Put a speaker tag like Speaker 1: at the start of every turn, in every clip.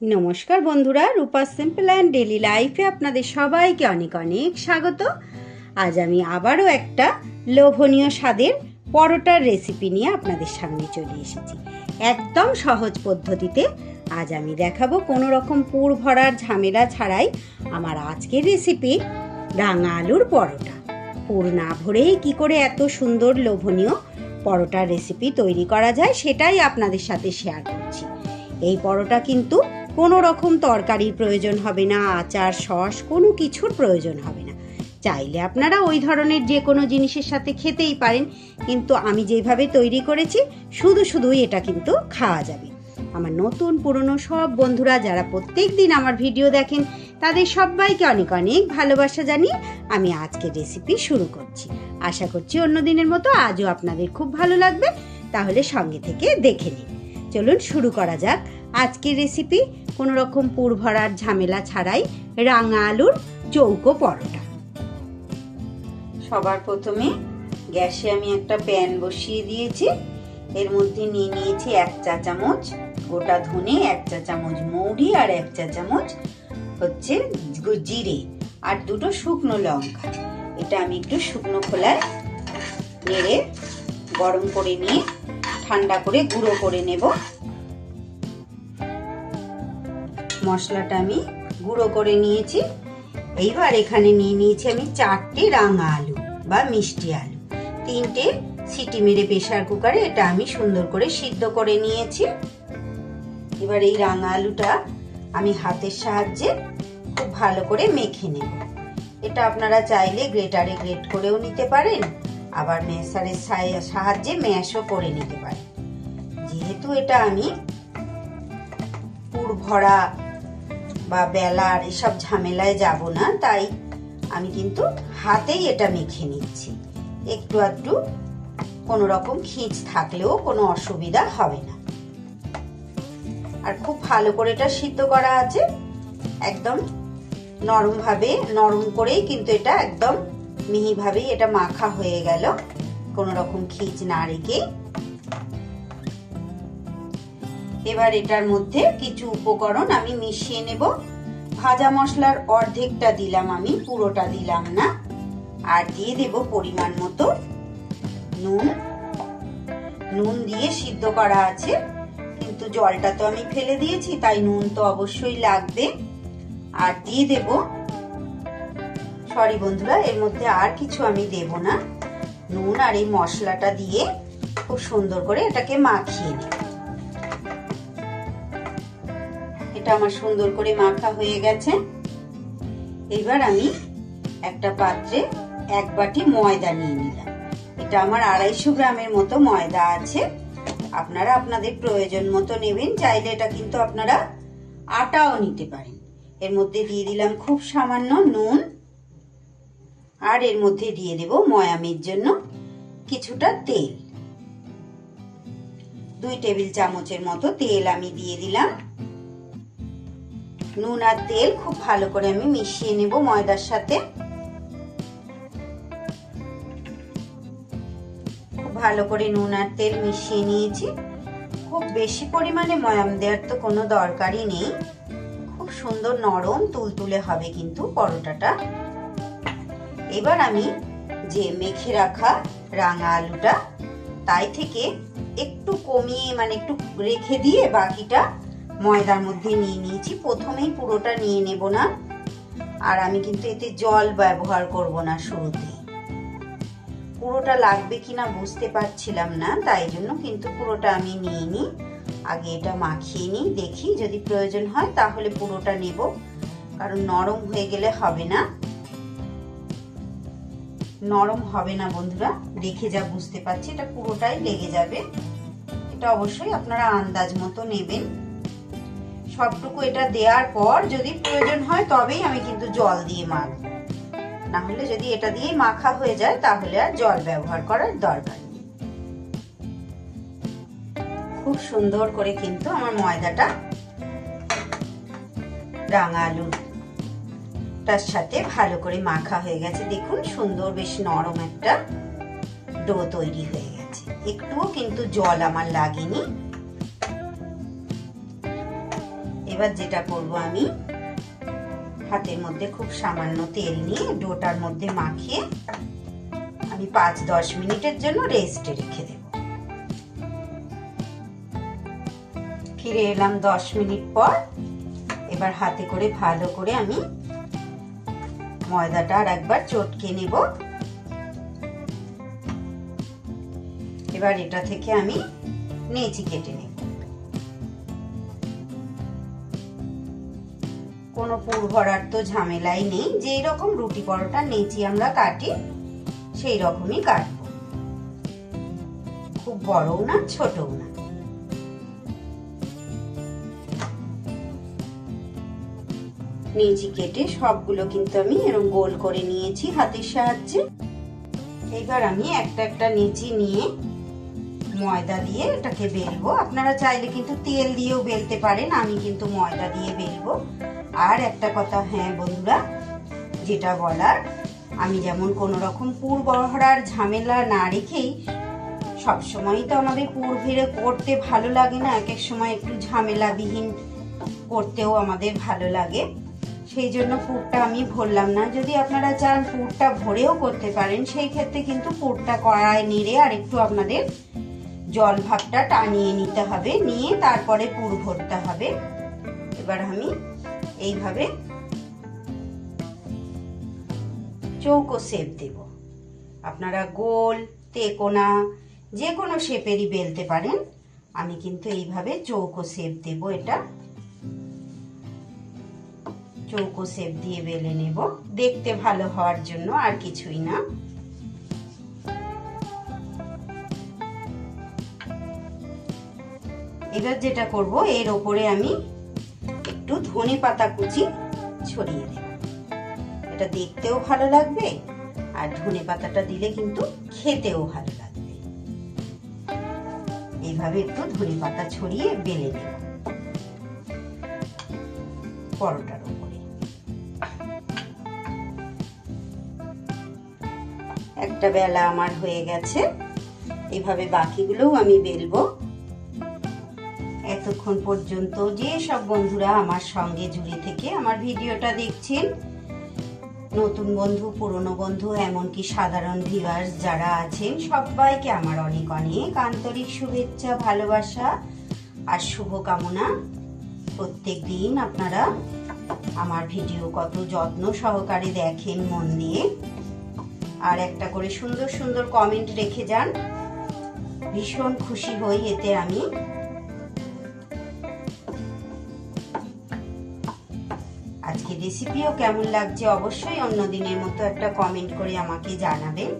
Speaker 1: নমস্কার বন্ধুরা, রূপা simple and daily লাইফে আপনাদের সবাইকে অনেক অনেক স্বাগত। আজ আমি আবারও একটা লোভনীয় স্বাদের পরোটার রেসিপি নিয়ে আপনাদের সামনে চলে এসেছি। একদম সহজ পদ্ধতিতে আজ আমি দেখাবো, কোনো রকম পুর ভরার ঝামেলা ছাড়াই আমার আজকের রেসিপি রাঙা আলুর পরোটা। পুর না ভরেই কী করে এত সুন্দর লোভনীয় পরোটার রেসিপি তৈরি করা যায় সেটাই আপনাদের সাথে শেয়ার করছি। এই পরোটা কিন্তু কোনো রকম তরকারির প্রয়োজন হবে না, আচার সস কোনো কিছুর প্রয়োজন হবে না। চাইলে আপনারা ওই ধরনের যে কোনো জিনিসের সাথে খেতেই পারেন, কিন্তু আমি যেভাবে তৈরি করেছি শুধুই এটা কিন্তু খাওয়া যাবে। আমার নতুন পুরনো সব বন্ধুরা যারা প্রত্যেক দিন আমার ভিডিও দেখেন তাদের সবাইকে অনেক অনেক ভালোবাসা জানিয়ে আমি আজকের রেসিপি শুরু করছি। আশা করছি অন্য দিনের মতো আজও আপনাদের খুব ভালো লাগবে, তাহলে সঙ্গে থেকে দেখে নিন। চলুন শুরু করা যাক আজকের রেসিপি। কোনো রকম পুর ভরার ঝামেলা ছাড়াই রাঙা আলুর চৌকো পরোটা। সবার প্রথমে গ্যাসে আমি একটা প্যান বসিয়ে দিয়েছি। এর মধ্যে নিয়ে নিয়েছি 1 চা চামচ গোটা ধনে, 1 চা চামচ মৌরি, আর 1 চা চামচ হচ্ছে জিরে, আর 2টো শুকনো লঙ্কা। এটা আমি একটু শুকনো খোলায় নেড়ে গরম করে নিয়ে ঠান্ডা করে গুঁড়ো করে নেব। মশলাটা আমি গুঁড়ো করে নিয়েছি। এইবার এখানে নিয়ে নিয়েছি আমি 4টে রাঙা আলু বা মিষ্টি আলু। 3টে সিটি মেরে প্রেসার কুকারে এটা আমি সুন্দর করে সিদ্ধ করে নিয়েছি। এবার এই রাঙা আলুটা আমি হাতের সাহায্যে খুব ভালো করে মেখে নেব। এটা আপনারা চাইলে গ্রেটারে গ্রেট করেও নিতে পারেন, আবার ম্যাশারের সাহায্যে ম্যাশও করে নিতে পারেন। যেহেতু এটা আমি পুর ভরা বা বেলার এসব ঝামেলায় যাব না, তাই আমি কিন্তু হাতেই এটা মেখে নিচ্ছি। একটু আধটু কোনো রকম খিঁচ থাকলেও কোনো অসুবিধা হবে না। আর খুব ভালো করে এটা সিদ্ধ করা আছে, একদম নরম করেই কিন্তু এটা একদম মিহিভাবেই এটা মাখা হয়ে গেল, কোনো রকম খিঁচ না রেখে। এবার এটার মধ্যে কিছু উপকরণ আমি মিশিয়ে নেব। ভাজা মশলার অর্ধেকটা দিলাম আমি, পুরোটা দিলাম না। আর দিয়ে দেব পরিমাণ মতো নুন দিয়ে সিদ্ধ করা আছে, কিন্তু জলটা তো আমি ফেলে দিয়েছি, তাই নুন তো অবশ্যই লাগবে। আর দিয়ে দেব, সরি বন্ধুরা, এর মধ্যে আর কিছু আমি দেব না। নুন আর এই মশলাটা দিয়ে খুব সুন্দর করে এটাকে মাখিয়ে নেব। এটা আমার সুন্দর করে মাখা হয়ে গেছে। এবার আমি একটা পাত্রে 1 বাটি ময়দা নিয়ে নিলাম। এটা আমার 250 গ্রামের মতো ময়দা আছে। আপনারা আপনাদের প্রয়োজন মতো নেবেন, চাইলে এটা কিন্তু আপনারা আটাও নিতে পারেন। এর মধ্যে দিয়ে দিলাম খুব সামান্য নুন, আর এর মধ্যে দিয়ে দেব ময়ামের জন্য কিছুটা তেল। 2 টেবিল চামচের মতো তেল আমি দিয়ে দিলাম। নুন আর তেল খুব ভালো করে আমি মিশিয়ে নেব ময়দার সাথে। খুব ভালো করে নুন আর তেল মিশিয়ে নিয়েছি। খুব বেশি পরিমাণে ময়াম দেওয়ার তো কোনো দরকারই নেই। খুব সুন্দর নরম তুলতুলে হবে কিন্তু পরোটাটা। এবার আমি যে মেখে রাখা রাঙা আলুটা, তাই থেকে একটু কমিয়ে একটু রেখে দিয়ে বাকিটা ময়দার মধ্যে নিয়ে নিয়েছি। প্রথমেই পুরোটা নিয়ে নেব না, আর আমি কিন্তু এতে জল ব্যবহার করব না শুরুতে। পুরোটা লাগবে কিনা বুঝতে পারছিলাম না, তাই জন্য কিন্তু পুরোটা আমি নিয়ে নিই। আগে এটা মাখিয়ে নিই, দেখি যদি প্রয়োজন হয় তাহলে পুরোটা নেব, কারণ নরম হয়ে গেলে হবে না। নরম হবে না বন্ধুরা, দেখে যা বুঝতে পারছি এটা পুরোটাই লেগে যাবে। এটা অবশ্যই আপনারা আন্দাজ মতো নেবেন। সবটুকু এটা দেওয়ার পর যদি প্রয়োজন হয় তবেই আমি কিন্তু জল দিয়ে মাখবো, না হলে যদি এটা দিয়ে মাখা হয়ে যায় তাহলে আর জল ব্যবহার করার দরকার নেই। খুব সুন্দর করে কিন্তু আমার ময়দাটা রাঙা আলুটার সাথে ভালো করে মাখা হয়ে গেছে। দেখুন সুন্দর বেশ নরম একটা ডো তৈরি হয়ে গেছে, একটুও কিন্তু জল আমার লাগেনি। এবার যেটা করব, আমি হাতের মধ্যে খুব সামান্য তেল নিয়ে ডোটার মধ্যে মাখিয়ে আমি 5-10 মিনিটের জন্য রেস্টে রেখে দেব। ফিরে এলাম 10 মিনিট পর। এবার হাতে করে ভালো করে আমি ময়দাটা আর একবার চটকে নেব। এবার এটা থেকে আমি নেচি কেটে নেব। কোনো পুর ভরার তো ঝামেলাই নেই, যেই রকম রুটি পরোটা নেচি আমরা কাটি সেই রকমই কাটবো, খুব বড়ও না ছোটও না। নেচি কেটে সবগুলো কিন্তু আমি এরকম গোল করে নিয়েছি হাতের সাহায্যে। এবার আমি একটা একটা নেচি নিয়ে ময়দা দিয়ে এটাকে বেলবো। আপনারা চাইলে কিন্তু তেল দিয়েও বেলতে পারেন, আমি কিন্তু ময়দা দিয়ে বেলবো। আর একটা কথা, হ্যাঁ বন্ধুরা, যেটা বলার, আমি যেমন কোনো রকম পুর ভরার ঝামেলা না রেখেই, সবসময়ই তো আমাদের পুর ভেড়ে করতে ভালো লাগে না, এক এক সময় একটু ঝামেলাবিহীন করতেও আমাদের ভালো লাগে, সেই জন্য পুরটা আমি ভরলাম না। যদি আপনারা চান পুরটা ভরেও করতে পারেন, সেই ক্ষেত্রে কিন্তু পুরটা কড়ায় নেড়ে আর একটু আপনাদের জল ভাবটা টানিয়ে নিতে হবে, নিয়ে তারপরে পুর ভরতে হবে। এবার আমি এইভাবে চৌকো শেপ দেব। আপনারা গোল, তেকোনা, যে কোনো শেপেরই বেলতে পারেন। আমি কিন্তু এইভাবে চৌকো শেপ দেব। এটা চৌকো শেপ দিয়ে বেলে নেব, দেখতে ভালো হওয়ার জন্য, আর কিছুই না। এবার যেটা করব, এর ওপরে আমি একটু ধনে পাতা কুচি ছড়িয়ে দেব। এটা দেখতেও ভালো লাগবে, আর ধনে পাতাটা দিলে কিন্তু খেতেও ভালো লাগবে। এইভাবে একটু ধনে পাতা ছড়িয়ে বেলে নেব পরোটার উপরে। একটা বেলা আমার হয়ে গেছে। এইভাবে বাকিগুলোও আমি বেলবো। এতক্ষণ পর্যন্ত যে সব বন্ধুরা আমার সঙ্গে জুড়ে থেকে আমার ভিডিওটা দেখছেন, নতুন বন্ধু, পুরনো বন্ধু, এমনকি সাধারণ ভিউয়ার্স যারা আছেন, সবাইকে আমার অনেক অনেক আন্তরিক শুভেচ্ছা, ভালোবাসা আর শুভকামনা। প্রত্যেক দিন আপনারা আমার ভিডিও কত যত্ন সহকারে দেখেন মন দিয়ে, আর একটা করে সুন্দর সুন্দর কমেন্ট রেখে যান। ভীষণ খুশি হই এতে আমি। আজকে রেসিপিও কেমন লাগছে অবশ্যই অন্য দিনের মতো একটা কমেন্ট করে আমাকে জানাবেন।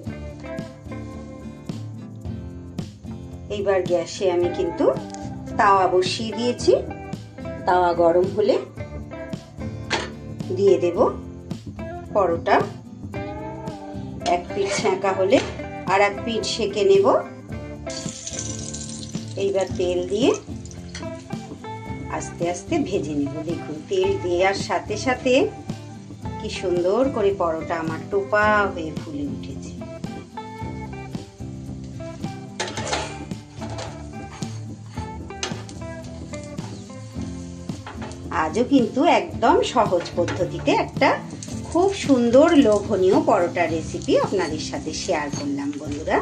Speaker 1: এইবার গ্যাসে আমি কিন্তু তাওয়া বসিয়ে দিয়েছি। তাওয়া গরম হলে দিয়ে দেব পরোটা। এক পিঠ সেঁকা হলে আর এক পিঠ সেঁকে নেব। এইবার তেল দিয়ে আস্তে আস্তে ভেজে নেব। দেখুন, তেল দেওয়ার সাথে সাথে কি সুন্দর করে পরোটা আমার টোপা হয়ে ফুলে উঠেছে। আজও কিন্তু একদম সহজ পদ্ধতিতে একটা খুব সুন্দর লোভনীয় পরোটার রেসিপি আপনাদের সাথে শেয়ার করলাম বন্ধুরা।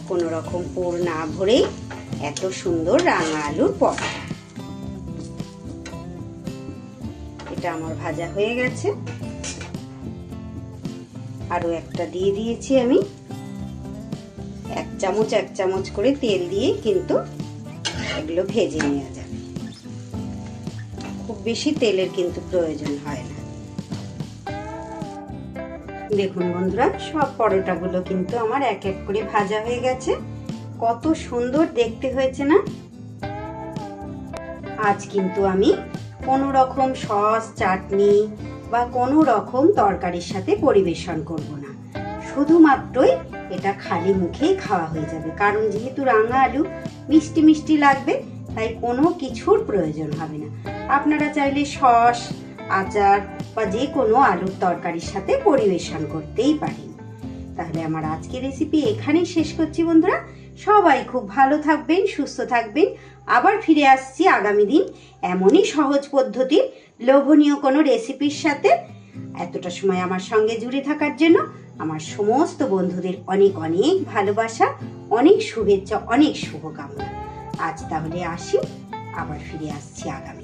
Speaker 1: কোনো রকম পুর না ভরেই এত সুন্দর রাঙা আলুর পরোটা। এটা আমার ভাজা হয়ে গেছে। আরো একটা দিয়ে দিয়েছি আমি। এক চামচ করে তেল দিয়ে কিন্তু এগুলো ভেজে নেওয়া যাবে। খুব বেশি তেলের কিন্তু প্রয়োজন হয় না। দেখুন বন্ধুরা, সব পরোটাগুলো কিন্তু আমার এক এক করে ভাজা হয়ে গেছে। কত সুন্দর দেখতে হয়েছে না? আজ কিন্তু আমি কোনো রকম সস, চাটনি বা কোনো রকম তরকারির সাথে পরিবেশন করব না। শুধুমাত্রই এটা খালি মুখেই খাওয়া হয়ে যাবে, কারণ যেহেতু রাঙা আলু মিষ্টি মিষ্টি লাগবে, তাই কোনো কিছুর প্রয়োজন হবে না। আপনারা চাইলে সস, আচার বা যে কোনো আলুর তরকারির সাথে পরিবেশন করতেই পারেন। তাহলে আমার আজকের রেসিপি এখানেই শেষ করছি বন্ধুরা। সবাই খুব ভালো থাকবেন, সুস্থ থাকবেন। আবার ফিরে আসছি আগামী দিন এমনই সহজ পদ্ধতির লোভনীয় কোনো রেসিপির সাথে। এতটা সময় আমার সঙ্গে জুড়ে থাকার জন্য আমার সমস্ত বন্ধুদের অনেক অনেক ভালোবাসা, অনেক শুভেচ্ছা, অনেক শুভকামনা। আজ তাহলে আসি, আবার ফিরে আসছি আগামী